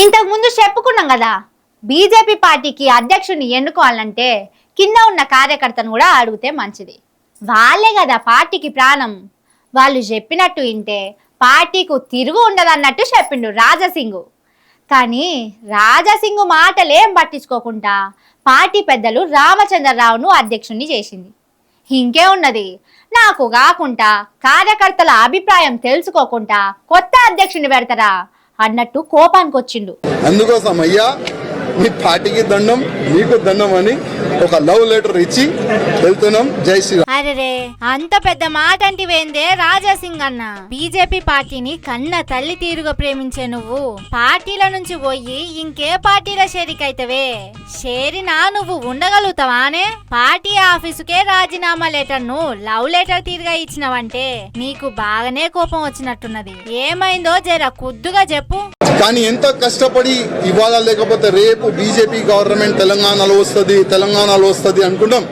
ఇంతకు ముందు చెప్పుకున్నాం కదా, బీజేపీ పార్టీకి అధ్యక్షుడిని ఎన్నుకోవాలంటే కింద ఉన్న కార్యకర్తను కూడా అడిగితే మంచిది. వాళ్ళే కదా పార్టీకి ప్రాణం. వాళ్ళు చెప్పినట్టు వింటే పార్టీకు తిరుగు ఉండదన్నట్టు చెప్పిండు రాజాసింగ్. కానీ రాజాసింగ్ మాటలేం పట్టించుకోకుండా పార్టీ పెద్దలు రామచంద్రరావును అధ్యక్షుడిని చేసింది. ఇంకే ఉన్నది, నాకు కాకుండా కార్యకర్తల అభిప్రాయం తెలుసుకోకుండా కొత్త అధ్యక్షుడిని పెడతారా అన్నట్టు కోపానికి వచ్చిండు. అందుకోసం అయ్యా మీ పార్టీకి దండం, మీకు దండం అని ఒక లవ్ లెటర్ ఇచ్చి వెళ్తున్నాం. జై శ్రీరామ్. అరే అంత పెద్ద మాట అంటివేందే రాజాసింగ్ అన్న. బీజేపీ పార్టీని కన్న తల్లి తీరుగా ప్రేమించే నువ్వు పార్టీల నుంచి పోయి ఇంకే పార్టీల షేరికైతవే? షేరినా నువ్వు ఉండగలుగుతావానే? పార్టీ ఆఫీసుకే రాజీనామా లెటర్ ను లవ్ లెటర్ తీరుగా ఇచ్చినవంటే నీకు బాగానే కోపం వచ్చినట్టున్నది. ఏమైందో జర కుద్దుగా చెప్పు. కానీ ఎంత కష్టపడి ఇవాళ లేకపోతే రేపు బీజేపీ గవర్నమెంట్ తెలంగాణలో వస్తుంది అనుకుంటాం.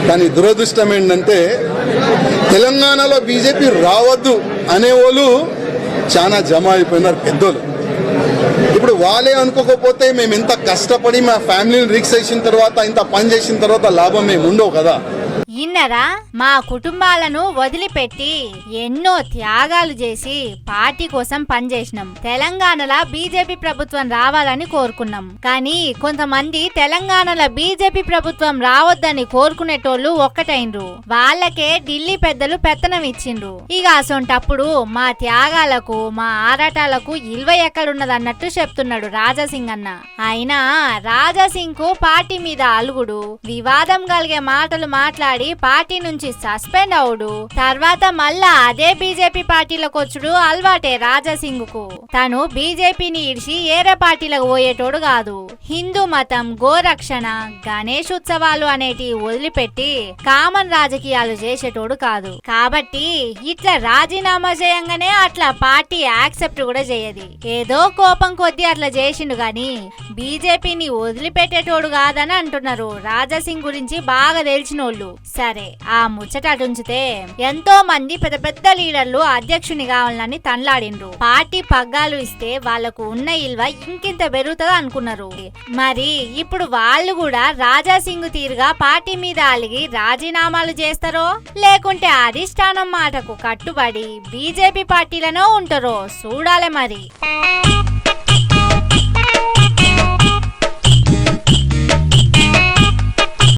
కానీ దురదృష్టం ఏంటంటే తెలంగాణలో బీజేపీ రావద్దు అనేవాళ్ళు చాలా జమ అయిపోయినారు పెద్దోళ్ళు. ఇప్పుడు వాళ్ళే అనుకోకపోతే మేము ఎంత కష్టపడి మా ఫ్యామిలీని రిక్స్ చేసిన తర్వాత, ఇంత పని చేసిన తర్వాత లాభం మేము ఉండవు కదా. ఇన్నరా, మా కుటుంబాలను వదిలిపెట్టి ఎన్నో త్యాగాలు చేసి పార్టీ కోసం పనిచేసినాం. తెలంగాణలో బీజేపీ ప్రభుత్వం రావాలని కోరుకున్నాం. కానీ కొంతమంది తెలంగాణలో బీజేపీ ప్రభుత్వం రావద్దని కోరుకునేటోళ్ళు ఒక్కటైండ్రు. వాళ్ళకే ఢిల్లీ పెద్దలు పెత్తనం ఇచ్చిండ్రు. ఇక అసొంటప్పుడు మా త్యాగాలకు, మా ఆరాటాలకు ఇల్వ ఎక్కడున్నదన్నట్టు చెప్తున్నాడు రాజాసింగ్ అన్న. అయినా రాజాసింగ్ కు పార్టీ మీద అలుగుడు, వివాదం కలిగే మాటలు మాట్లాడి పార్టీ నుంచి సస్పెండ్ అవుడు, తర్వాత మళ్ళా అదే బీజేపీ పార్టీలకు వచ్చుడు అలవాటే రాజాసింగ్ కు. తను బీజేపీని ఇడిచి ఏరే పార్టీలకు పోయేటోడు కాదు. హిందూ మతం, గోరక్షణ, గణేష్ ఉత్సవాలు అనేటి వదిలిపెట్టి కామన్ రాజకీయాలు చేసేటోడు కాదు. కాబట్టి ఇట్లా రాజీనామా చేయంగానే అట్లా పార్టీ యాక్సెప్ట్ కూడా చేయది. ఏదో కోపం కొద్దీ అట్లా చేసిండు గాని బీజేపీని వదిలిపెట్టేటోడు కాదని అంటున్నారు రాజాసింగ్ గురించి బాగా తెలిసినోళ్ళు. సరే, ఆ ముచ్చట అటుంచితే ఎంతో మంది పెద్ద పెద్ద లీడర్లు అధ్యక్షుని కావాలని తన్లాడిండ్రు. పార్టీ పగ్గాలు ఇస్తే వాళ్లకు ఉన్న ఇల్వ ఇంకింత పెరుగుతుందా అనుకున్నారు. మరి ఇప్పుడు వాళ్ళు కూడా రాజాసింగ్ తీరుగా పార్టీ మీద అలిగి రాజీనామాలు చేస్తారో, లేకుంటే అధిష్టానం మాటకు కట్టుబడి బీజేపీ పార్టీలనో ఉంటారో చూడాలి మరి.